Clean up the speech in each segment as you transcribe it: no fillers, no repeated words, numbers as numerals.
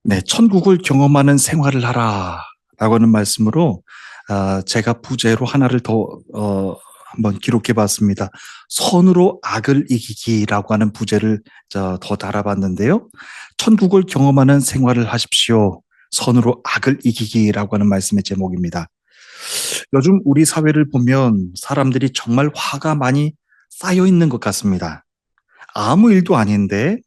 네, 천국을 경험하는 생활을 하라 라고 하는 말씀으로 제가 부제로 하나를 더 한번 기록해 봤습니다. 선으로 악을 이기기라고 하는 부제를 더 달아봤는데요. 천국을 경험하는 생활을 하십시오. 선으로 악을 이기기라고 하는 말씀의 제목입니다. 요즘 우리 사회를 보면 사람들이 정말 화가 많이 쌓여 있는 것 같습니다. 아무 일도 아닌데,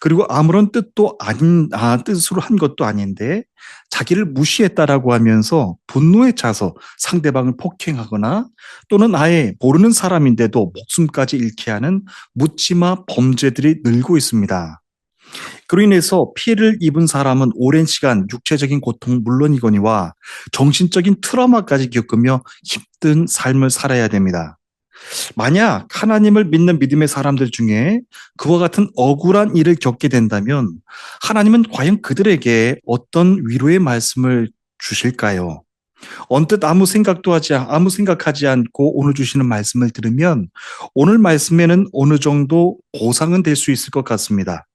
그리고 아무런 뜻도 아닌, 뜻으로 한 것도 아닌데, 자기를 무시했다라고 하면서 분노에 차서 상대방을 폭행하거나 또는 아예 모르는 사람인데도 목숨까지 잃게 하는 묻지마 범죄들이 늘고 있습니다. 그로 인해서 피해를 입은 사람은 오랜 시간 육체적인 고통 물론이거니와 정신적인 트라우마까지 겪으며 힘든 삶을 살아야 됩니다. 만약 하나님을 믿는 믿음의 사람들 중에 그와 같은 억울한 일을 겪게 된다면 하나님은 과연 그들에게 어떤 위로의 말씀을 주실까요? 언뜻 아무 생각하지 않고 오늘 주시는 말씀을 들으면 오늘 말씀에는 어느 정도 보상은 될 수 있을 것 같습니다.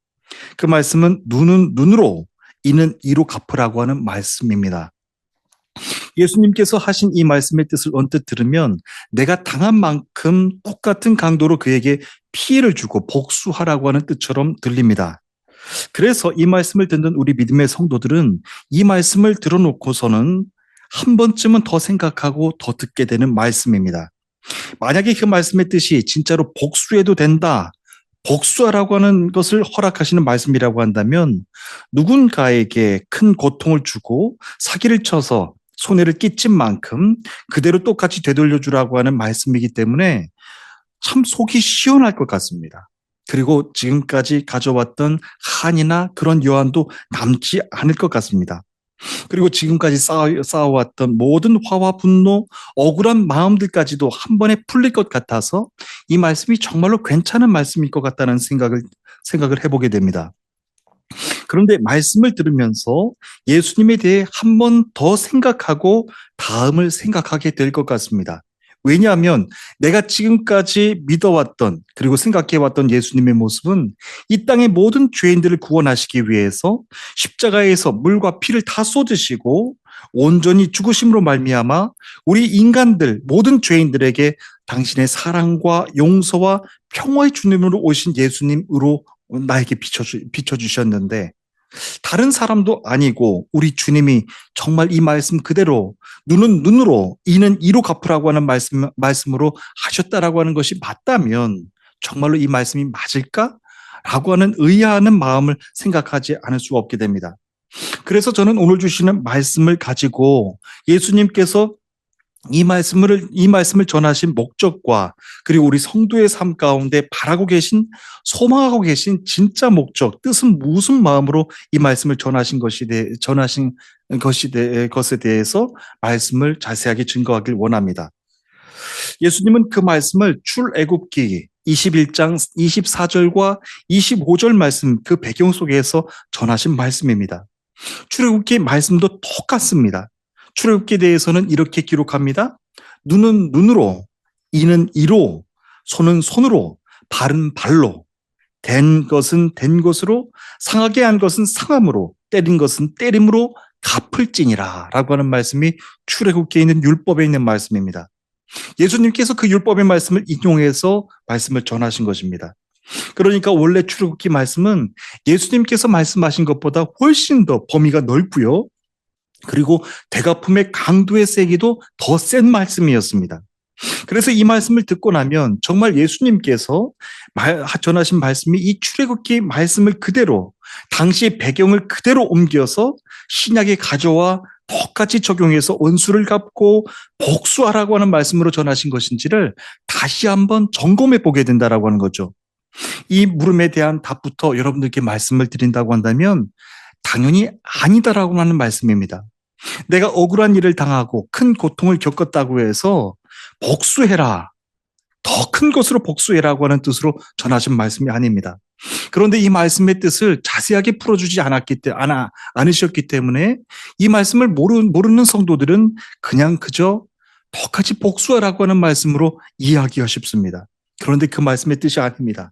그 말씀은 눈은 눈으로, 이는 이로 갚으라고 하는 말씀입니다. 예수님께서 하신 이 말씀의 뜻을 언뜻 들으면 내가 당한 만큼 똑같은 강도로 그에게 피해를 주고 복수하라고 하는 뜻처럼 들립니다. 그래서 이 말씀을 듣는 우리 믿음의 성도들은 이 말씀을 들어놓고서는 한 번쯤은 더 생각하고 더 듣게 되는 말씀입니다. 만약에 그 말씀의 뜻이 진짜로 복수해도 된다, 복수하라고 하는 것을 허락하시는 말씀이라고 한다면 누군가에게 큰 고통을 주고 사기를 쳐서 손해를 끼친 만큼 그대로 똑같이 되돌려주라고 하는 말씀이기 때문에 참 속이 시원할 것 같습니다. 그리고 지금까지 가져왔던 한이나 그런 여한도 남지 않을 것 같습니다. 그리고 지금까지 쌓아왔던 모든 화와 분노, 억울한 마음들까지도 한 번에 풀릴 것 같아서 이 말씀이 정말로 괜찮은 말씀일 것 같다는 생각을 해보게 됩니다. 그런데 말씀을 들으면서 예수님에 대해 한 번 더 생각하고 다음을 생각하게 될 것 같습니다. 왜냐하면 내가 지금까지 믿어왔던 그리고 생각해왔던 예수님의 모습은 이 땅의 모든 죄인들을 구원하시기 위해서 십자가에서 물과 피를 다 쏟으시고 온전히 죽으심으로 말미암아 우리 인간들 모든 죄인들에게 당신의 사랑과 용서와 평화의 주님으로 오신 예수님으로 나에게 비춰주셨는데 다른 사람도 아니고 우리 주님이 정말 이 말씀 그대로 눈은 눈으로 이는 이로 갚으라고 하는 말씀으로 하셨다라고 하는 것이 맞다면 정말로 이 말씀이 맞을까? 라고 하는 의아하는 마음을 생각하지 않을 수가 없게 됩니다. 그래서 저는 오늘 주시는 말씀을 가지고 예수님께서 이 말씀을 전하신 목적과 그리고 우리 성도의 삶 가운데 바라고 계신 소망하고 계신 진짜 목적, 뜻은 무슨 마음으로 이 말씀을 전하신 것에 대해서 말씀을 자세하게 증거하길 원합니다. 예수님은 그 말씀을 출애굽기 21장 24절과 25절 말씀 그 배경 속에서 전하신 말씀입니다. 출애굽기 말씀도 똑같습니다. 출애굽기에 대해서는 이렇게 기록합니다. 눈은 눈으로, 이는 이로, 손은 손으로, 발은 발로, 된 것은 된 것으로, 상하게 한 것은 상함으로, 때린 것은 때림으로 갚을지니라 라고 하는 말씀이 출애굽기에 있는 율법에 있는 말씀입니다. 예수님께서 그 율법의 말씀을 인용해서 말씀을 전하신 것입니다. 그러니까 원래 출애굽기 말씀은 예수님께서 말씀하신 것보다 훨씬 더 범위가 넓고요. 그리고 되갚음의 강도의 세기도 더 센 말씀이었습니다. 그래서 이 말씀을 듣고 나면 정말 예수님께서 전하신 말씀이 이 출애굽기 말씀을 그대로 당시의 배경을 그대로 옮겨서 신약에 가져와 똑같이 적용해서 원수를 갚고 복수하라고 하는 말씀으로 전하신 것인지를 다시 한번 점검해 보게 된다라고 하는 거죠. 이 물음에 대한 답부터 여러분들께 말씀을 드린다고 한다면 당연히 아니다라고 하는 말씀입니다. 내가 억울한 일을 당하고 큰 고통을 겪었다고 해서 복수해라. 더 큰 것으로 복수해라고 하는 뜻으로 전하신 말씀이 아닙니다. 그런데 이 말씀의 뜻을 자세하게 풀어주지 않으셨기 때문에 이 말씀을 모르는 성도들은 그저 똑같이 복수하라고 하는 말씀으로 이해하기가 쉽습니다. 그런데 그 말씀의 뜻이 아닙니다.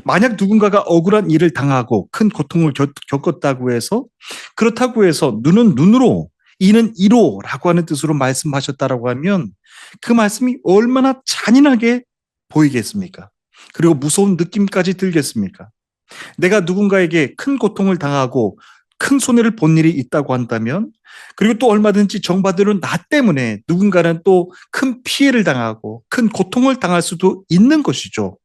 만약 누군가가 억울한 일을 당하고 큰 고통을 겪었다고 해서 그렇다고 해서 눈은 눈으로, 이는 이로라고 하는 뜻으로 말씀하셨다라고 하면 그 말씀이 얼마나 잔인하게 보이겠습니까? 그리고 무서운 느낌까지 들겠습니까? 내가 누군가에게 큰 고통을 당하고 큰 손해를 본 일이 있다고 한다면, 그리고 또 얼마든지 정반대로 나 때문에 누군가는 또 큰 피해를 당하고 큰 고통을 당할 수도 있는 것이죠.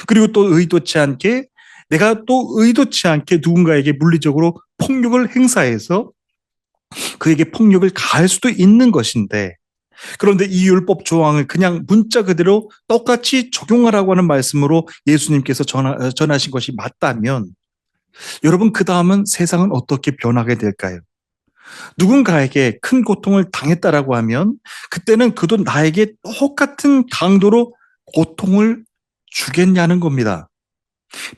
그리고 또 의도치 않게, 내가 또 의도치 않게 누군가에게 물리적으로 폭력을 행사해서 그에게 폭력을 가할 수도 있는 것인데, 그런데 이 율법 조항을 그냥 문자 그대로 똑같이 적용하라고 하는 말씀으로 예수님께서 전하신 것이 맞다면, 여러분, 그 다음은 세상은 어떻게 변하게 될까요? 누군가에게 큰 고통을 당했다라고 하면 그때는 그도 나에게 똑같은 강도로 고통을 주겠냐는 겁니다.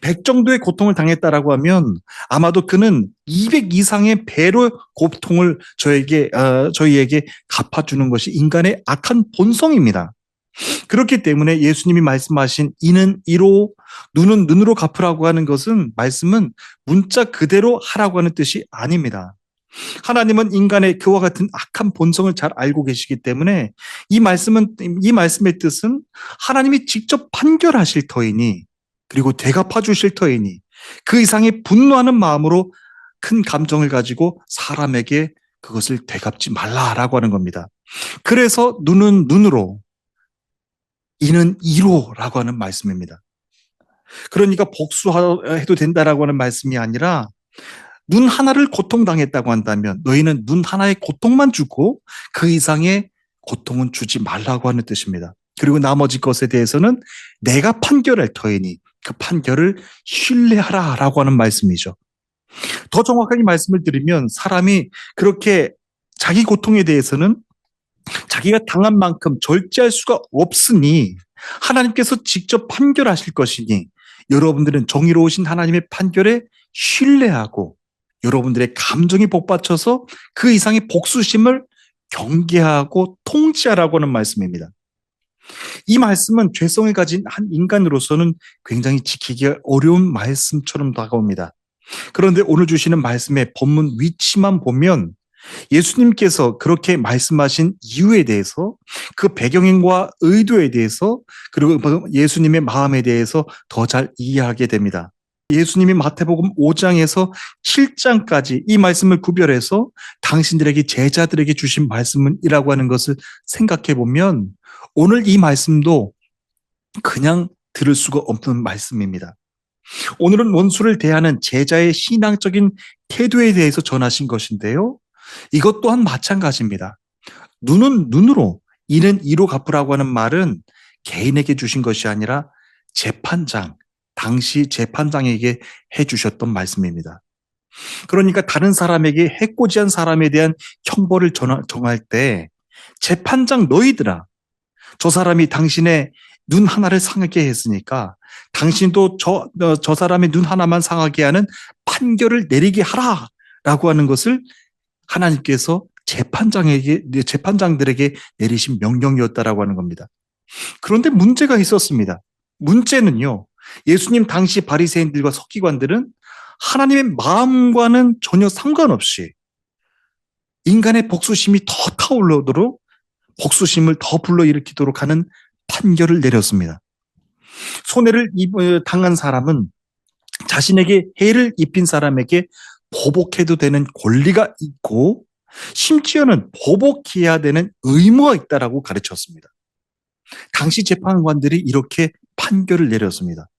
100 정도의 고통을 당했다라고 하면 아마도 그는 200 이상의 배로 고통을 저희에게 갚아주는 것이 인간의 악한 본성입니다. 그렇기 때문에 예수님이 말씀하신 이는 이로, 눈은 눈으로 갚으라고 하는 것은, 말씀은 문자 그대로 하라고 하는 뜻이 아닙니다. 하나님은 인간의 그와 같은 악한 본성을 잘 알고 계시기 때문에 이 말씀의 뜻은 하나님이 직접 판결하실 터이니, 그리고 대갚아 주실 터이니, 그 이상의 분노하는 마음으로 큰 감정을 가지고 사람에게 그것을 되갚지 말라라고 하는 겁니다. 그래서 눈은 눈으로, 이는 이로라고 하는 말씀입니다. 그러니까 복수해도 된다라고 하는 말씀이 아니라, 눈 하나를 고통당했다고 한다면 너희는 눈 하나의 고통만 주고 그 이상의 고통은 주지 말라고 하는 뜻입니다. 그리고 나머지 것에 대해서는 내가 판결할 터이니 그 판결을 신뢰하라라고 하는 말씀이죠. 더 정확하게 말씀을 드리면, 사람이 그렇게 자기 고통에 대해서는 자기가 당한 만큼 절제할 수가 없으니 하나님께서 직접 판결하실 것이니, 여러분들은 정의로우신 하나님의 판결에 신뢰하고 여러분들의 감정이 복받쳐서 그 이상의 복수심을 경계하고 통치하라고 하는 말씀입니다. 이 말씀은 죄성을 가진 한 인간으로서는 굉장히 지키기가 어려운 말씀처럼 다가옵니다. 그런데 오늘 주시는 말씀의 본문 위치만 보면 예수님께서 그렇게 말씀하신 이유에 대해서, 그 배경과 의도에 대해서, 그리고 예수님의 마음에 대해서 더 잘 이해하게 됩니다. 예수님이 마태복음 5장에서 7장까지 이 말씀을 구별해서 당신들에게, 제자들에게 주신 말씀이라고 하는 것을 생각해 보면 오늘 이 말씀도 그냥 들을 수가 없는 말씀입니다. 오늘은 원수를 대하는 제자의 신앙적인 태도에 대해서 전하신 것인데요. 이것 또한 마찬가지입니다. 눈은 눈으로, 이는 이로 갚으라고 하는 말은 개인에게 주신 것이 아니라 재판장, 당시 재판장에게 해주셨던 말씀입니다. 그러니까 다른 사람에게 해코지한 사람에 대한 형벌을 정할 때, 재판장 너희들아, 저 사람이 당신의 눈 하나를 상하게 했으니까 당신도 저 사람의 눈 하나만 상하게 하는 판결을 내리게 하라라고 하는 것을 하나님께서 재판장들에게 내리신 명령이었다라고 하는 겁니다. 그런데 문제가 있었습니다. 문제는요, 예수님 당시 바리새인들과 서기관들은 하나님의 마음과는 전혀 상관없이 인간의 복수심이 더 타올르도록, 복수심을 더 불러일으키도록 하는 판결을 내렸습니다. 손해를 당한 사람은 자신에게 해를 입힌 사람에게 보복해도 되는 권리가 있고, 심지어는 보복해야 되는 의무가 있다라고 가르쳤습니다. 당시 재판관들이 이렇게 판결을 내렸습니다.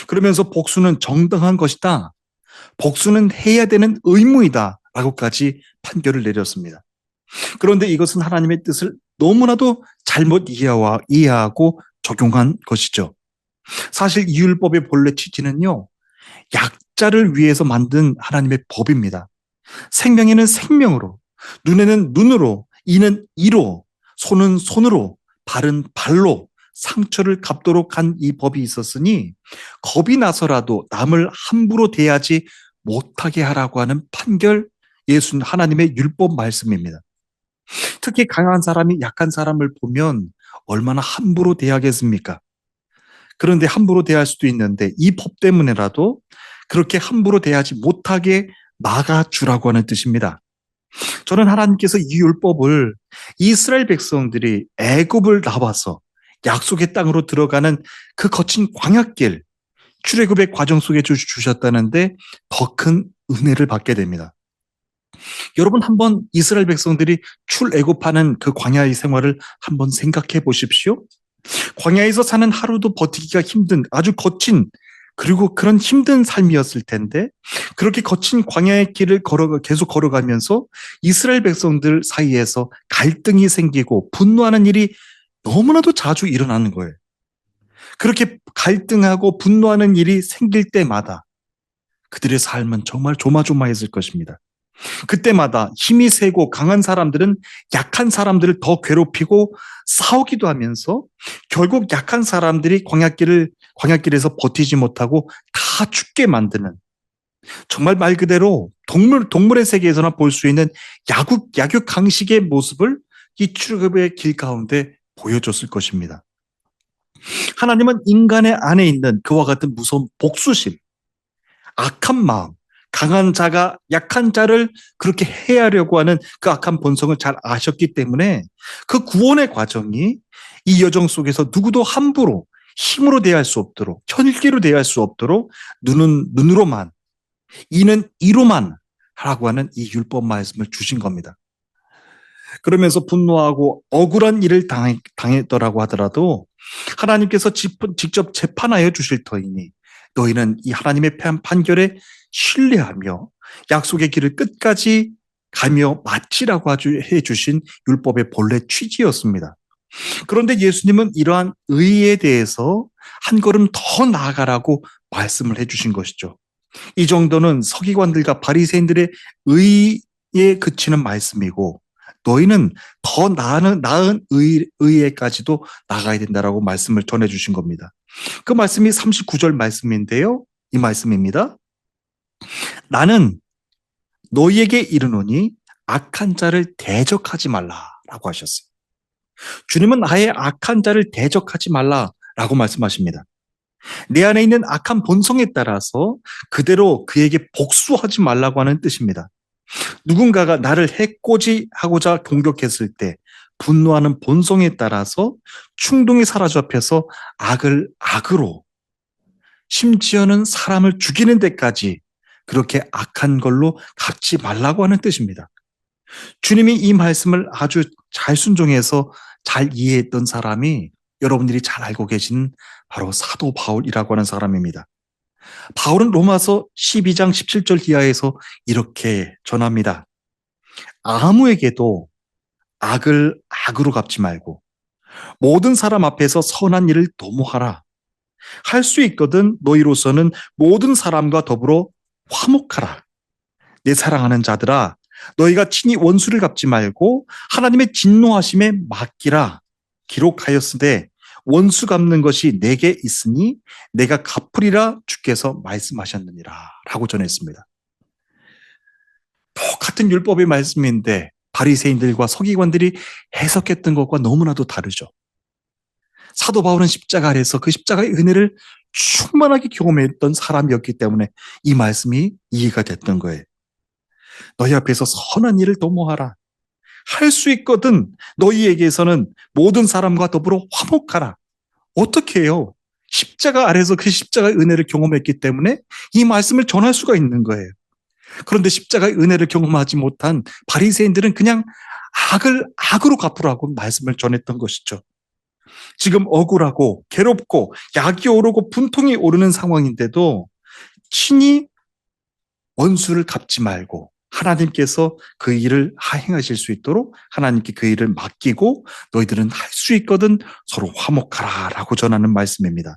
그러면서 복수는 정당한 것이다, 복수는 해야 되는 의무이다 라고까지 판결을 내렸습니다. 그런데 이것은 하나님의 뜻을 너무나도 잘못 이해하고 적용한 것이죠. 사실 이 율법의 본래 취지는요, 약자를 위해서 만든 하나님의 법입니다. 생명에는 생명으로, 눈에는 눈으로, 이는 이로, 손은 손으로, 발은 발로 상처를 갚도록 한 이 법이 있었으니 겁이 나서라도 남을 함부로 대하지 못하게 하라고 하는 판결, 하나님의 율법 말씀입니다. 특히 강한 사람이 약한 사람을 보면 얼마나 함부로 대하겠습니까? 그런데 함부로 대할 수도 있는데 이 법 때문에라도 그렇게 함부로 대하지 못하게 막아주라고 하는 뜻입니다. 저는 하나님께서 이 율법을 이스라엘 백성들이 애굽을 나와서 약속의 땅으로 들어가는 그 거친 광야길, 출애굽의 과정 속에 주셨다는데 더 큰 은혜를 받게 됩니다. 여러분 한번 이스라엘 백성들이 출애굽하는 그 광야의 생활을 한번 생각해 보십시오. 광야에서 사는 하루도 버티기가 힘든 아주 거친 그리고 그런 힘든 삶이었을 텐데 그렇게 거친 광야의 길을 계속 걸어가면서 이스라엘 백성들 사이에서 갈등이 생기고 분노하는 일이 너무나도 자주 일어나는 거예요. 그렇게 갈등하고 분노하는 일이 생길 때마다 그들의 삶은 정말 조마조마했을 것입니다. 그때마다 힘이 세고 강한 사람들은 약한 사람들을 더 괴롭히고 싸우기도 하면서 결국 약한 사람들이 광야길에서 버티지 못하고 다 죽게 만드는 정말 말 그대로 동물의 세계에서나 볼 수 있는 약육강식의 모습을 이 출애굽의 길 가운데 보여줬을 것입니다. 하나님은 인간의 안에 있는 그와 같은 무서운 복수심, 악한 마음, 강한 자가 약한 자를 그렇게 해하려고 하는 그 악한 본성을 잘 아셨기 때문에 그 구원의 과정이 이 여정 속에서 누구도 함부로 힘으로 대할 수 없도록 혈기로 대할 수 없도록 눈은 눈으로만 이는 이로만 하라고 하는 이 율법 말씀을 주신 겁니다. 그러면서 분노하고 억울한 일을 당했더라고 하더라도 하나님께서 직접 재판하여 주실 터이니 너희는 이 하나님의 판결에 신뢰하며 약속의 길을 끝까지 가며 마치라고 해주신 율법의 본래 취지였습니다. 그런데 예수님은 이러한 의에 대해서 한 걸음 더 나아가라고 말씀을 해주신 것이죠. 이 정도는 서기관들과 바리새인들의 의에 그치는 말씀이고 너희는 더 나은 의에까지도 나가야 된다라고 말씀을 전해주신 겁니다. 그 말씀이 39절 말씀인데요. 이 말씀입니다. 나는 너희에게 이르노니 악한 자를 대적하지 말라라고 하셨어요. 주님은 아예 악한 자를 대적하지 말라라고 말씀하십니다. 내 안에 있는 악한 본성에 따라서 그대로 그에게 복수하지 말라고 하는 뜻입니다. 누군가가 나를 해코지하고자 공격했을 때 분노하는 본성에 따라서 충동이 사로잡혀서 악을 악으로 심지어는 사람을 죽이는 데까지 그렇게 악한 걸로 갚지 말라고 하는 뜻입니다. 주님이 이 말씀을 아주 잘 순종해서 잘 이해했던 사람이 여러분들이 잘 알고 계신 바로 사도 바울이라고 하는 사람입니다. 바울은 로마서 12장 17절 이하에서 이렇게 전합니다. 아무에게도 악을 악으로 갚지 말고 모든 사람 앞에서 선한 일을 도모하라. 할 수 있거든 너희로서는 모든 사람과 더불어 화목하라. 내 사랑하는 자들아 너희가 친히 원수를 갚지 말고 하나님의 진노하심에 맡기라. 기록하였으되 원수 갚는 것이 내게 있으니 내가 갚으리라 주께서 말씀하셨느니라 라고 전했습니다. 똑같은 율법의 말씀인데 바리새인들과 서기관들이 해석했던 것과 너무나도 다르죠. 사도 바울은 십자가 아래서 그 십자가의 은혜를 충만하게 경험했던 사람이었기 때문에 이 말씀이 이해가 됐던 거예요. 너희 앞에서 선한 일을 도모하라. 할 수 있거든 너희에게서는 모든 사람과 더불어 화목하라. 어떻게 해요? 십자가 아래서 그 십자가의 은혜를 경험했기 때문에 이 말씀을 전할 수가 있는 거예요. 그런데 십자가의 은혜를 경험하지 못한 바리새인들은 그냥 악을 악으로 갚으라고 말씀을 전했던 것이죠. 지금 억울하고 괴롭고 약이 오르고 분통이 오르는 상황인데도 친히 원수를 갚지 말고 하나님께서 그 일을 행하실 수 있도록 하나님께 그 일을 맡기고 너희들은 할 수 있거든 서로 화목하라 라고 전하는 말씀입니다.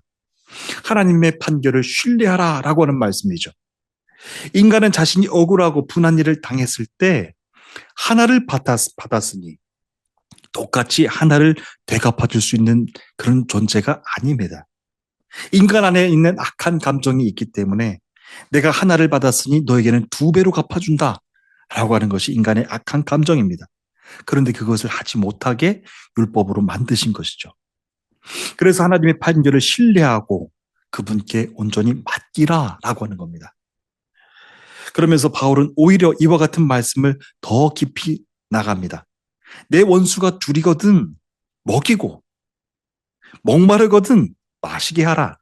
하나님의 판결을 신뢰하라 라고 하는 말씀이죠. 인간은 자신이 억울하고 분한 일을 당했을 때 하나를 받았으니 똑같이 하나를 되갚아 줄 수 있는 그런 존재가 아닙니다. 인간 안에 있는 악한 감정이 있기 때문에 내가 하나를 받았으니 너에게는 2배로 갚아준다 라고 하는 것이 인간의 악한 감정입니다. 그런데 그것을 하지 못하게 율법으로 만드신 것이죠. 그래서 하나님의 판결을 신뢰하고 그분께 온전히 맡기라 라고 하는 겁니다. 그러면서 바울은 오히려 이와 같은 말씀을 더 깊이 나갑니다. 내 원수가 둘이거든 먹이고 목마르거든 마시게 하라.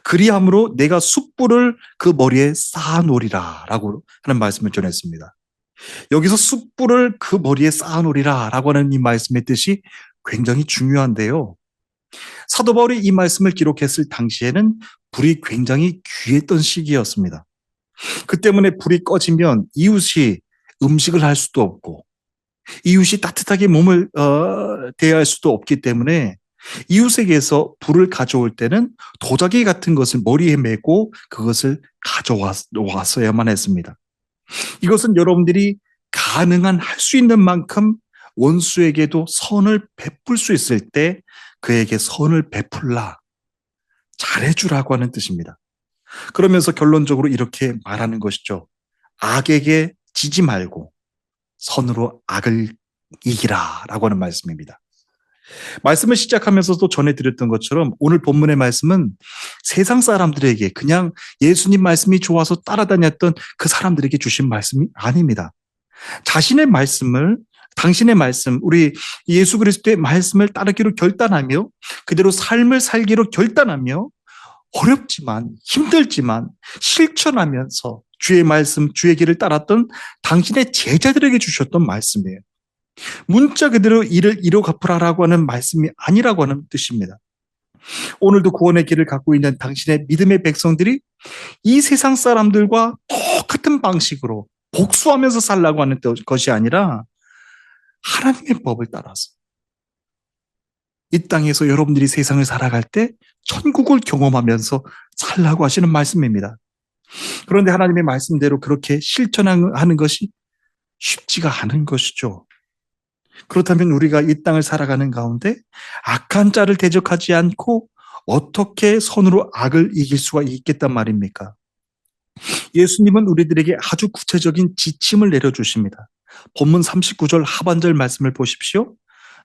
그리함으로 내가 숯불을 그 머리에 쌓아놓으리라 라고 하는 말씀을 전했습니다. 여기서 숯불을 그 머리에 쌓아놓으리라 라고 하는 이 말씀의 뜻이 굉장히 중요한데요. 사도 바울이 이 말씀을 기록했을 당시에는 불이 굉장히 귀했던 시기였습니다. 그 때문에 불이 꺼지면 이웃이 음식을 할 수도 없고 이웃이 따뜻하게 몸을 대할 수도 없기 때문에 이웃에게서 불을 가져올 때는 도자기 같은 것을 머리에 메고 그것을 가져왔어야만 했습니다. 이것은 여러분들이 가능한 할 수 있는 만큼 원수에게도 선을 베풀 수 있을 때 그에게 선을 베풀라, 잘해주라고 하는 뜻입니다. 그러면서 결론적으로 이렇게 말하는 것이죠. 악에게 지지 말고 선으로 악을 이기라 라고 하는 말씀입니다. 말씀을 시작하면서도 전해드렸던 것처럼 오늘 본문의 말씀은 세상 사람들에게 그냥 예수님 말씀이 좋아서 따라다녔던 그 사람들에게 주신 말씀이 아닙니다. 자신의 말씀을 당신의 말씀, 우리 예수 그리스도의 말씀을 따르기로 결단하며 그대로 삶을 살기로 결단하며 어렵지만 힘들지만 실천하면서 주의 말씀, 주의 길을 따랐던 당신의 제자들에게 주셨던 말씀이에요. 문자 그대로 이를 이루 갚으라라고 하는 말씀이 아니라고 하는 뜻입니다. 오늘도 구원의 길을 갖고 있는 당신의 믿음의 백성들이 이 세상 사람들과 똑같은 방식으로 복수하면서 살라고 하는 것이 아니라 하나님의 법을 따라서 이 땅에서 여러분들이 세상을 살아갈 때 천국을 경험하면서 살라고 하시는 말씀입니다. 그런데 하나님의 말씀대로 그렇게 실천하는 것이 쉽지가 않은 것이죠. 그렇다면 우리가 이 땅을 살아가는 가운데 악한 자를 대적하지 않고 어떻게 선으로 악을 이길 수가 있겠단 말입니까? 예수님은 우리들에게 아주 구체적인 지침을 내려주십니다. 본문 39절 하반절 말씀을 보십시오.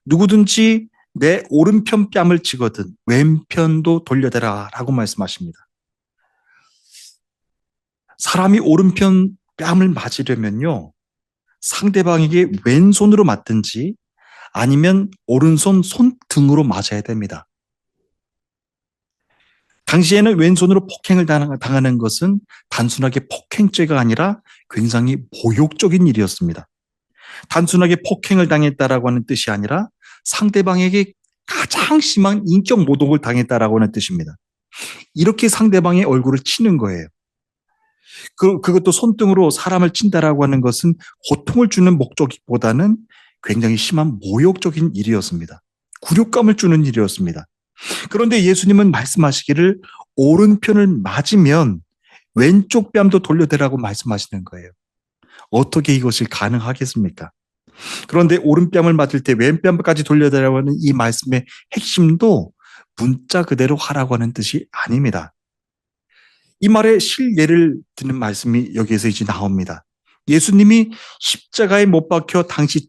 누구든지 내 오른편 뺨을 치거든 왼편도 돌려대라 라고 말씀하십니다. 사람이 오른편 뺨을 맞으려면요, 상대방에게 왼손으로 맞든지 아니면 오른손 손등으로 맞아야 됩니다. 당시에는 왼손으로 폭행을 당하는 것은 단순하게 폭행죄가 아니라 굉장히 모욕적인 일이었습니다. 단순하게 폭행을 당했다라고 하는 뜻이 아니라 상대방에게 가장 심한 인격 모독을 당했다라고 하는 뜻입니다. 이렇게 상대방의 얼굴을 치는 거예요. 그것도 손등으로 사람을 친다라고 하는 것은 고통을 주는 목적보다는 굉장히 심한 모욕적인 일이었습니다. 굴욕감을 주는 일이었습니다. 그런데 예수님은 말씀하시기를 오른편을 맞으면 왼쪽 뺨도 돌려대라고 말씀하시는 거예요. 어떻게 이것이 가능하겠습니까? 그런데 오른뺨을 맞을 때 왼뺨까지 돌려대라고 하는 이 말씀의 핵심도 문자 그대로 하라고 하는 뜻이 아닙니다. 이 말의 실예를 드는 말씀이 여기에서 이제 나옵니다. 예수님이 십자가에 못 박혀 당시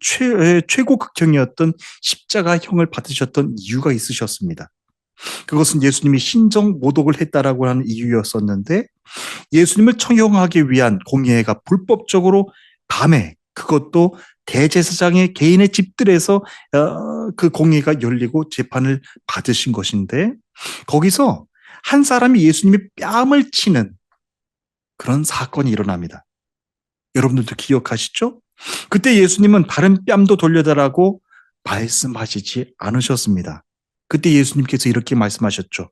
최고 극형이었던 십자가형을 받으셨던 이유가 있으셨습니다. 그것은 예수님이 신정 모독을 했다라고 하는 이유였었는데 예수님을 처형하기 위한 공예가 불법적으로 밤에 그것도 대제사장의 개인의 집들에서 그 공예가 열리고 재판을 받으신 것인데 거기서 한 사람이 예수님의 뺨을 치는 그런 사건이 일어납니다. 여러분들도 기억하시죠? 그때 예수님은 다른 뺨도 돌려달라고 말씀하시지 않으셨습니다. 그때 예수님께서 이렇게 말씀하셨죠.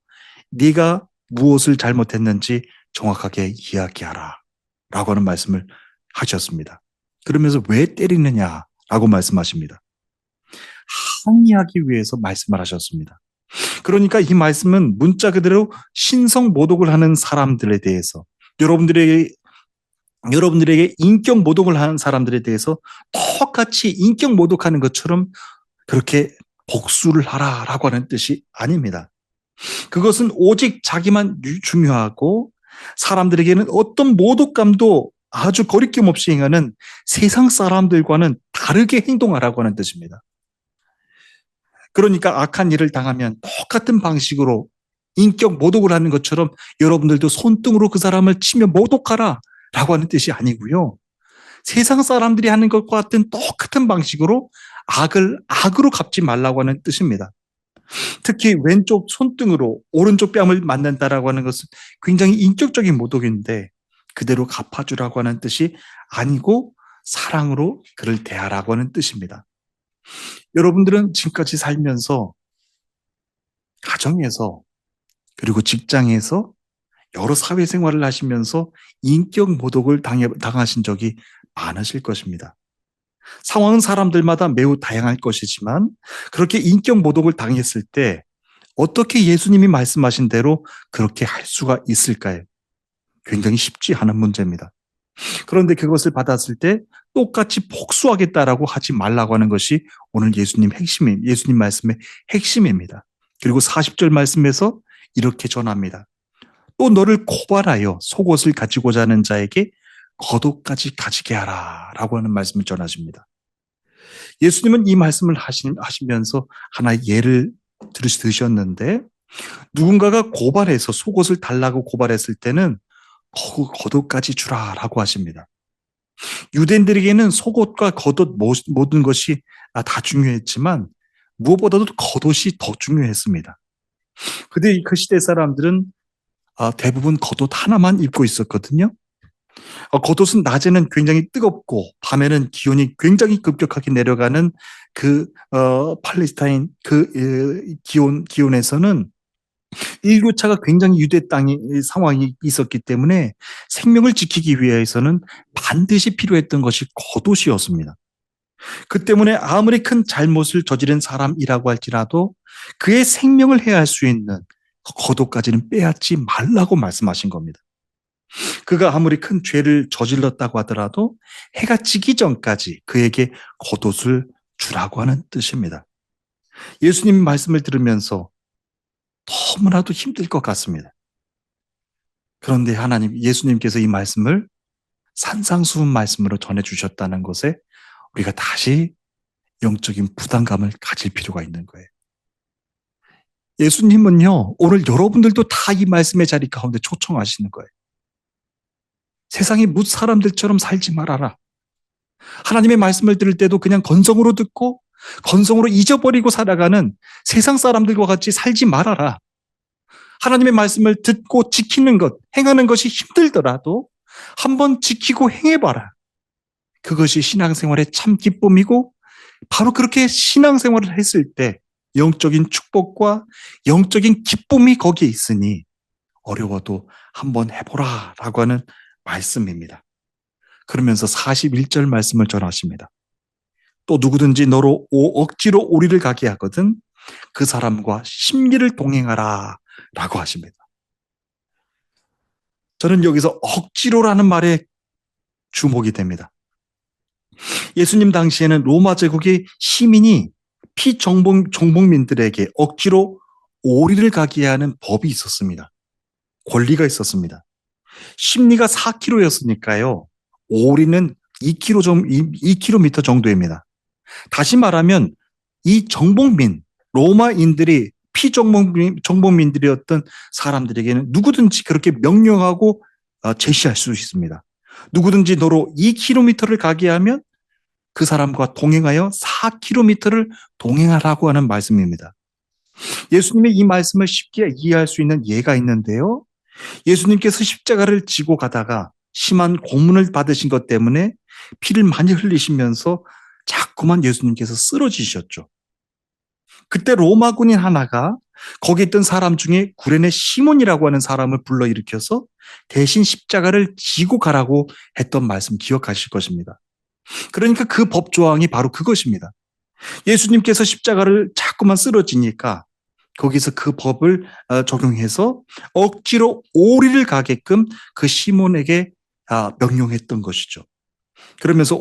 네가 무엇을 잘못했는지 정확하게 이야기하라 라고 하는 말씀을 하셨습니다. 그러면서 왜 때리느냐라고 말씀하십니다. 항의하기 위해서 말씀을 하셨습니다. 그러니까 이 말씀은 문자 그대로 신성 모독을 하는 사람들에 대해서 여러분들에게 인격 모독을 하는 사람들에 대해서 똑같이 인격 모독하는 것처럼 그렇게 복수를 하라라고 하는 뜻이 아닙니다. 그것은 오직 자기만 중요하고 사람들에게는 어떤 모독감도 아주 거리낌 없이 행하는 세상 사람들과는 다르게 행동하라고 하는 뜻입니다. 그러니까 악한 일을 당하면 똑같은 방식으로 인격 모독을 하는 것처럼 여러분들도 손등으로 그 사람을 치며 모독하라 하는 뜻이 아니고요. 세상 사람들이 하는 것과 같은 똑같은 방식으로 악을 악으로 갚지 말라고 하는 뜻입니다. 특히 왼쪽 손등으로 오른쪽 뺨을 맞는다라고 하는 것은 굉장히 인격적인 모독인데 그대로 갚아주라고 하는 뜻이 아니고 사랑으로 그를 대하라고 하는 뜻입니다. 여러분들은 지금까지 살면서 가정에서 그리고 직장에서 여러 사회생활을 하시면서 인격 모독을 당하신 적이 많으실 것입니다. 상황은 사람들마다 매우 다양할 것이지만 그렇게 인격 모독을 당했을 때 어떻게 예수님이 말씀하신 대로 그렇게 할 수가 있을까요? 굉장히 쉽지 않은 문제입니다. 그런데 그것을 받았을 때 똑같이 복수하겠다라고 하지 말라고 하는 것이 오늘 예수님 말씀의 핵심입니다. 그리고 40절 말씀에서 이렇게 전합니다. 또 너를 고발하여 속옷을 가지고자 하는 자에게 겉옷까지 가지게 하라 라고 하는 말씀을 전하십니다. 예수님은 이 말씀을 하시면서 하나의 예를 들으셨는데 누군가가 고발해서 속옷을 달라고 고발했을 때는 겉옷까지 주라라고 하십니다. 유대인들에게는 속옷과 겉옷 모든 것이 다 중요했지만 무엇보다도 겉옷이 더 중요했습니다. 근데 그 시대 사람들은 대부분 겉옷 하나만 입고 있었거든요. 겉옷은 낮에는 굉장히 뜨겁고 밤에는 기온이 굉장히 급격하게 내려가는 팔레스타인 기온에서는 일교차가 굉장히 유대 땅의 상황이 있었기 때문에 생명을 지키기 위해서는 반드시 필요했던 것이 겉옷이었습니다. 그 때문에 아무리 큰 잘못을 저지른 사람이라고 할지라도 그의 생명을 해할 수 있는 겉옷까지는 빼앗지 말라고 말씀하신 겁니다. 그가 아무리 큰 죄를 저질렀다고 하더라도 해가 지기 전까지 그에게 겉옷을 주라고 하는 뜻입니다. 예수님 말씀을 들으면서 너무나도 힘들 것 같습니다. 그런데 예수님께서 이 말씀을 산상수훈 말씀으로 전해주셨다는 것에 우리가 다시 영적인 부담감을 가질 필요가 있는 거예요. 예수님은요, 오늘 여러분들도 다 이 말씀의 자리 가운데 초청하시는 거예요. 세상에 뭇 사람들처럼 살지 말아라. 하나님의 말씀을 들을 때도 그냥 건성으로 듣고 건성으로 잊어버리고 살아가는 세상 사람들과 같이 살지 말아라. 하나님의 말씀을 듣고 지키는 것, 행하는 것이 힘들더라도 한번 지키고 행해봐라. 그것이 신앙생활의 참 기쁨이고 바로 그렇게 신앙생활을 했을 때 영적인 축복과 영적인 기쁨이 거기에 있으니 어려워도 한번 해보라 라고 하는 말씀입니다. 그러면서 41절 말씀을 전하십니다. 또 누구든지 너로 억지로 오리를 가게 하거든 그 사람과 심리를 동행하라 라고 하십니다. 저는 여기서 억지로라는 말에 주목이 됩니다. 예수님 당시에는 로마 제국의 시민이 정복민들에게 억지로 오리를 가게 하는 법이 있었습니다. 권리가 있었습니다. 심리가 4km였으니까요. 오리는 2km 정도입니다. 다시 말하면 이 로마인들이 정복민들이었던 사람들에게는 누구든지 그렇게 명령하고 제시할 수 있습니다. 누구든지 너로 2km를 가게 하면 그 사람과 동행하여 4km를 동행하라고 하는 말씀입니다. 예수님의 이 말씀을 쉽게 이해할 수 있는 예가 있는데요. 예수님께서 십자가를 지고 가다가 심한 고문을 받으신 것 때문에 피를 많이 흘리시면서 자꾸만 예수님께서 쓰러지셨죠. 그때 로마군인 하나가 거기 있던 사람 중에 구레네 시몬이라고 하는 사람을 불러일으켜서 대신 십자가를 지고 가라고 했던 말씀 기억하실 것입니다. 그러니까 그 법조항이 바로 그것입니다. 예수님께서 십자가를 자꾸만 쓰러지니까 거기서 그 법을 적용해서 억지로 오리를 가게끔 그 시몬에게 명령했던 것이죠. 그러면서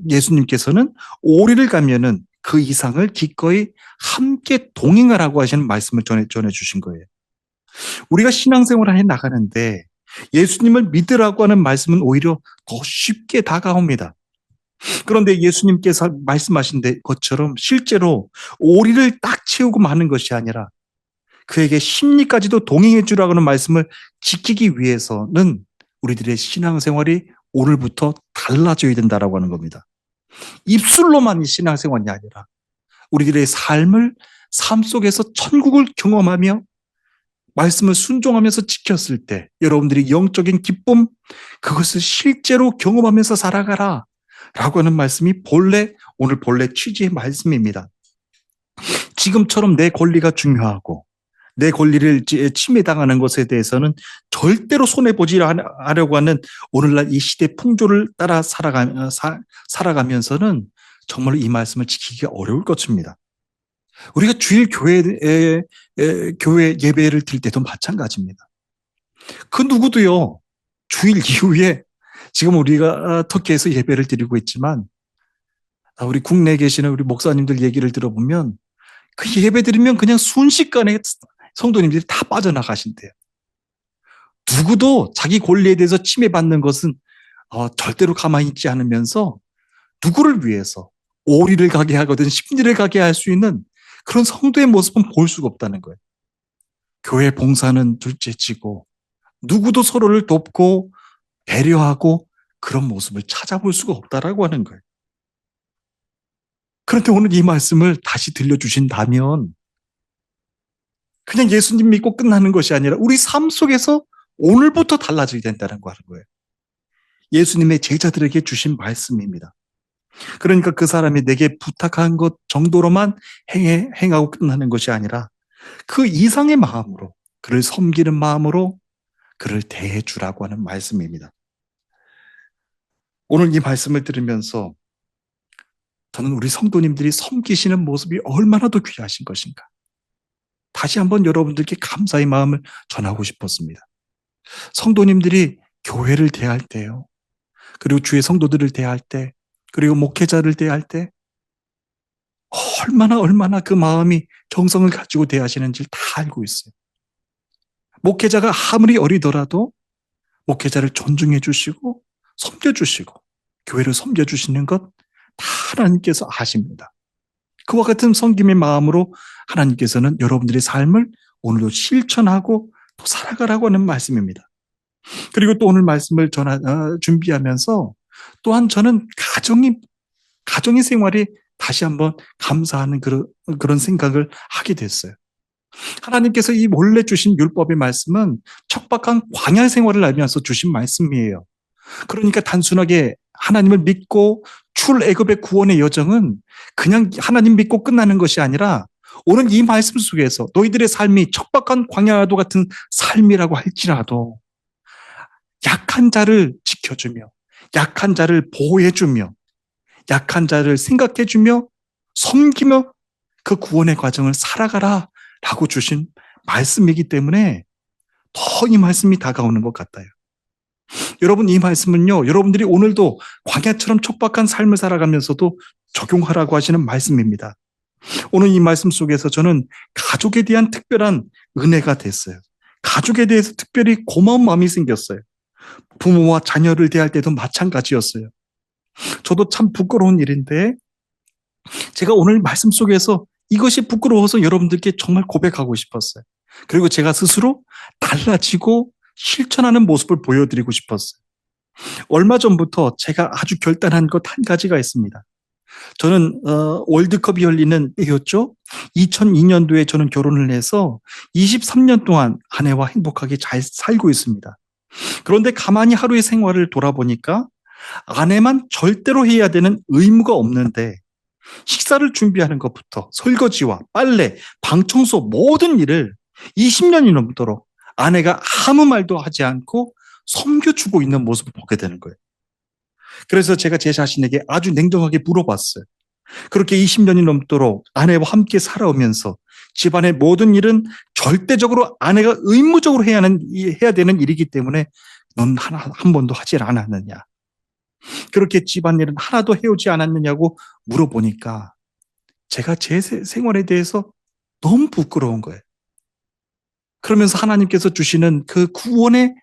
예수님께서는 오리를 가면은 그 이상을 기꺼이 함께 동행하라고 하시는 말씀을 전해 주신 거예요. 우리가 신앙생활을 해 나가는데 예수님을 믿으라고 하는 말씀은 오히려 더 쉽게 다가옵니다. 그런데 예수님께서 말씀하신 것처럼 실제로 오리를 딱 채우고 마는 것이 아니라 그에게 심리까지도 동행해 주라고 하는 말씀을 지키기 위해서는 우리들의 신앙생활이 오늘부터 달라져야 된다라고 하는 겁니다. 입술로만 신앙생활이 아니라 우리들의 삶 속에서 천국을 경험하며 말씀을 순종하면서 지켰을 때 여러분들이 영적인 기쁨, 그것을 실제로 경험하면서 살아가라 라고 하는 말씀이 오늘 본래 취지의 말씀입니다. 지금처럼 내 권리가 중요하고 내 권리를 침해당하는 것에 대해서는 절대로 손해보지 않으려고 하는 오늘날 이 시대 풍조를 따라 살아가면서는 정말 이 말씀을 지키기가 어려울 것입니다. 우리가 주일 교회 예배를 드릴 때도 마찬가지입니다. 그 누구도요, 주일 이후에 지금 우리가 터키에서 예배를 드리고 있지만 우리 국내에 계시는 우리 목사님들 얘기를 들어보면 그 예배 드리면 그냥 순식간에 성도님들이 다 빠져나가신대요. 누구도 자기 권리에 대해서 침해받는 것은 절대로 가만히 있지 않으면서 누구를 위해서 오리를 가게 하거든 심리를 가게 할 수 있는 그런 성도의 모습은 볼 수가 없다는 거예요. 교회 봉사는 둘째치고 누구도 서로를 돕고 배려하고 그런 모습을 찾아볼 수가 없다라고 하는 거예요. 그런데 오늘 이 말씀을 다시 들려주신다면 그냥 예수님 믿고 끝나는 것이 아니라 우리 삶 속에서 오늘부터 달라져야 된다는 거예요. 예수님의 제자들에게 주신 말씀입니다. 그러니까 그 사람이 내게 부탁한 것 정도로만 행하고 끝나는 것이 아니라 그 이상의 마음으로 그를 섬기는 마음으로 그를 대해주라고 하는 말씀입니다. 오늘 이 말씀을 들으면서 저는 우리 성도님들이 섬기시는 모습이 얼마나 더 귀하신 것인가 다시 한번 여러분들께 감사의 마음을 전하고 싶었습니다. 성도님들이 교회를 대할 때요, 그리고 주의 성도들을 대할 때, 그리고 목회자를 대할 때 얼마나 그 마음이 정성을 가지고 대하시는지를 다 알고 있어요. 목회자가 아무리 어리더라도 목회자를 존중해 주시고 섬겨주시고 교회를 섬겨주시는 것 다 하나님께서 아십니다. 그와 같은 섬김의 마음으로 하나님께서는 여러분들의 삶을 오늘도 실천하고 또 살아가라고 하는 말씀입니다. 그리고 또 오늘 말씀을 준비하면서 또한 저는 가정의 생활이 다시 한번 감사하는 그런 생각을 하게 됐어요. 하나님께서 이 원래 주신 율법의 말씀은 척박한 광야 생활을 알면서 주신 말씀이에요. 그러니까 단순하게 하나님을 믿고 출애굽의 구원의 여정은 그냥 하나님 믿고 끝나는 것이 아니라 오늘 이 말씀 속에서 너희들의 삶이 척박한 광야도 같은 삶이라고 할지라도 약한 자를 지켜주며 약한 자를 보호해주며 약한 자를 생각해주며 섬기며 그 구원의 과정을 살아가라 라고 주신 말씀이기 때문에 더 이 말씀이 다가오는 것 같아요. 여러분, 이 말씀은요, 여러분들이 오늘도 광야처럼 촉박한 삶을 살아가면서도 적용하라고 하시는 말씀입니다. 오늘 이 말씀 속에서 저는 가족에 대한 특별한 은혜가 됐어요. 가족에 대해서 특별히 고마운 마음이 생겼어요. 부모와 자녀를 대할 때도 마찬가지였어요. 저도 참 부끄러운 일인데 제가 오늘 말씀 속에서 이것이 부끄러워서 여러분들께 정말 고백하고 싶었어요. 그리고 제가 스스로 달라지고 실천하는 모습을 보여드리고 싶었어요. 얼마 전부터 제가 아주 결단한 것 한 가지가 있습니다. 저는 월드컵이 열리는 때였죠. 2002년도에 저는 결혼을 해서 23년 동안 아내와 행복하게 잘 살고 있습니다. 그런데 가만히 하루의 생활을 돌아보니까 아내만 절대로 해야 되는 의무가 없는데 식사를 준비하는 것부터 설거지와 빨래, 방 청소 모든 일을 20년이 넘도록 아내가 아무 말도 하지 않고 섬겨주고 있는 모습을 보게 되는 거예요. 그래서 제가 제 자신에게 아주 냉정하게 물어봤어요. 그렇게 20년이 넘도록 아내와 함께 살아오면서 집안의 모든 일은 절대적으로 아내가 의무적으로 해야 되는 일이기 때문에 넌 한 번도 하지 않았느냐? 그렇게 집안일은 하나도 해오지 않았느냐고 물어보니까 제가 제 생활에 대해서 너무 부끄러운 거예요. 그러면서 하나님께서 주시는 그 구원의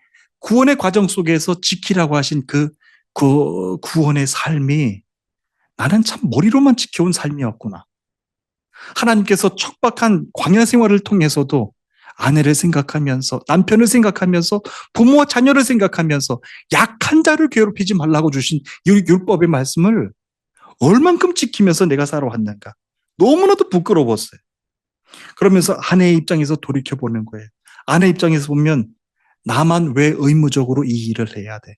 과정 속에서 지키라고 하신 그 구원의 삶이 나는 참 머리로만 지켜온 삶이었구나. 하나님께서 척박한 광야 생활을 통해서도 아내를 생각하면서, 남편을 생각하면서, 부모와 자녀를 생각하면서 약한 자를 괴롭히지 말라고 주신 이 율법의 말씀을 얼만큼 지키면서 내가 살아왔는가. 너무나도 부끄러웠어요. 그러면서 아내의 입장에서 돌이켜보는 거예요. 아내 입장에서 보면 나만 왜 의무적으로 이 일을 해야 돼?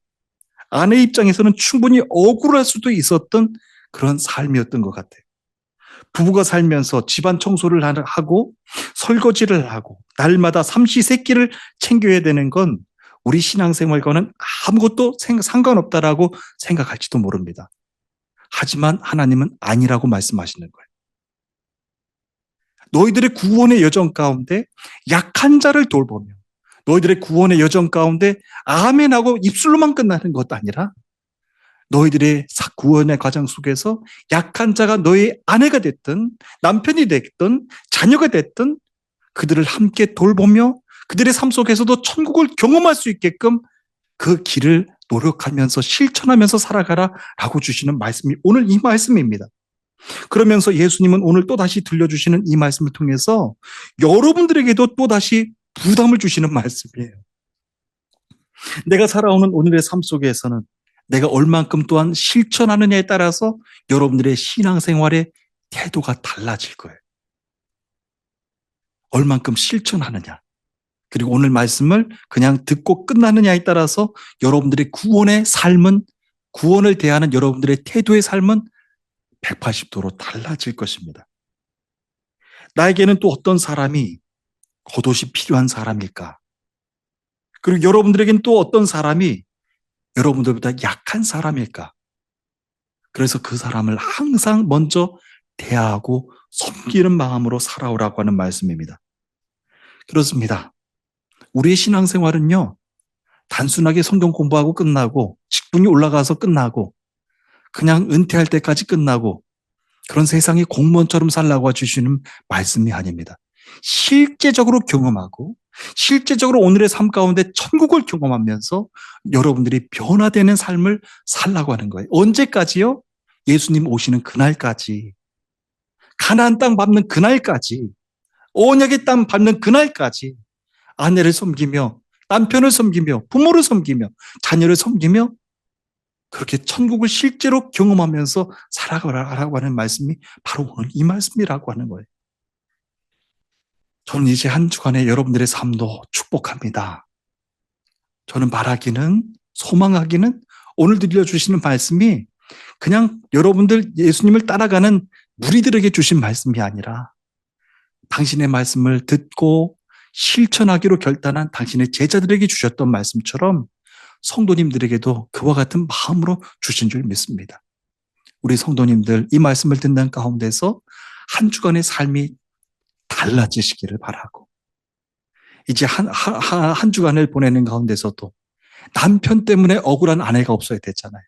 아내 입장에서는 충분히 억울할 수도 있었던 그런 삶이었던 것 같아요. 부부가 살면서 집안 청소를 하고 설거지를 하고 날마다 삼시세끼를 챙겨야 되는 건 우리 신앙생활과는 아무것도 상관없다라고 생각할지도 모릅니다. 하지만 하나님은 아니라고 말씀하시는 거예요. 너희들의 구원의 여정 가운데 약한 자를 돌보며 너희들의 구원의 여정 가운데 아멘하고 입술로만 끝나는 것도 아니라 너희들의 구원의 과정 속에서 약한 자가 너희 아내가 됐든 남편이 됐든 자녀가 됐든 그들을 함께 돌보며 그들의 삶 속에서도 천국을 경험할 수 있게끔 그 길을 노력하면서 실천하면서 살아가라 라고 주시는 말씀이 오늘 이 말씀입니다. 그러면서 예수님은 오늘 또다시 들려주시는 이 말씀을 통해서 여러분들에게도 또다시 부담을 주시는 말씀이에요. 내가 살아오는 오늘의 삶 속에서는 내가 얼만큼 또한 실천하느냐에 따라서 여러분들의 신앙생활의 태도가 달라질 거예요. 얼만큼 실천하느냐. 그리고 오늘 말씀을 그냥 듣고 끝나느냐에 따라서 여러분들의 구원의 삶은, 구원을 대하는 여러분들의 태도의 삶은 180도로 달라질 것입니다. 나에게는 또 어떤 사람이 겉옷이 필요한 사람일까? 그리고 여러분들에게는 또 어떤 사람이 여러분들보다 약한 사람일까? 그래서 그 사람을 항상 먼저 대하고 섬기는 마음으로 살아오라고 하는 말씀입니다. 그렇습니다. 우리의 신앙생활은요, 단순하게 성경 공부하고 끝나고 직분이 올라가서 끝나고 그냥 은퇴할 때까지 끝나고 그런 세상의 공무원처럼 살라고 주시는 말씀이 아닙니다. 실제적으로 경험하고 실제적으로 오늘의 삶 가운데 천국을 경험하면서 여러분들이 변화되는 삶을 살라고 하는 거예요. 언제까지요? 예수님 오시는 그날까지, 가나안 땅 밟는 그날까지, 언약의 땅 밟는 그날까지 아내를 섬기며 남편을 섬기며 부모를 섬기며 자녀를 섬기며 그렇게 천국을 실제로 경험하면서 살아가라고 하는 말씀이 바로 오늘 이 말씀이라고 하는 거예요. 저는 이제 한 주간의 여러분들의 삶도 축복합니다. 저는 바라기는, 소망하기는 오늘 들려주시는 말씀이 그냥 여러분들 예수님을 따라가는 무리들에게 주신 말씀이 아니라 당신의 말씀을 듣고 실천하기로 결단한 당신의 제자들에게 주셨던 말씀처럼 성도님들에게도 그와 같은 마음으로 주신 줄 믿습니다. 우리 성도님들 이 말씀을 듣는 가운데서 한 주간의 삶이 달라지시기를 바라고 이제 한 주간을 보내는 가운데서도 남편 때문에 억울한 아내가 없어야 됐잖아요.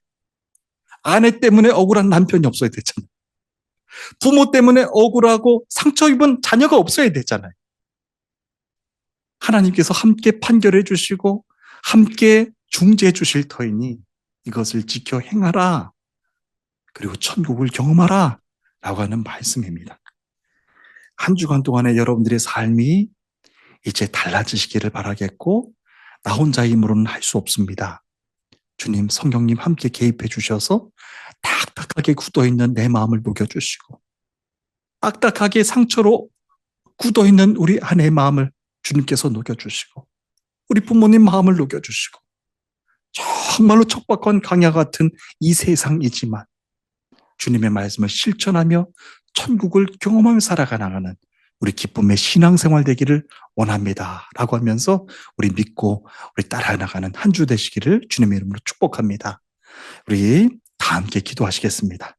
아내 때문에 억울한 남편이 없어야 됐잖아요. 부모 때문에 억울하고 상처 입은 자녀가 없어야 됐잖아요. 하나님께서 함께 판결해 주시고 함께 중재해 주실 터이니 이것을 지켜 행하라. 그리고 천국을 경험하라. 라고 하는 말씀입니다. 한 주간 동안의 여러분들의 삶이 이제 달라지시기를 바라겠고 나 혼자의 힘으로는 할 수 없습니다. 주님, 성령님 함께 개입해 주셔서 딱딱하게 굳어있는 내 마음을 녹여주시고 딱딱하게 상처로 굳어있는 우리 아내의 마음을 주님께서 녹여주시고 우리 부모님 마음을 녹여주시고 정말로 척박한 강야 같은 이 세상이지만 주님의 말씀을 실천하며 천국을 경험하며 살아가는 우리 기쁨의 신앙생활 되기를 원합니다. 라고 하면서 우리 믿고 우리 따라나가는 한 주 되시기를 주님의 이름으로 축복합니다. 우리 다 함께 기도하시겠습니다.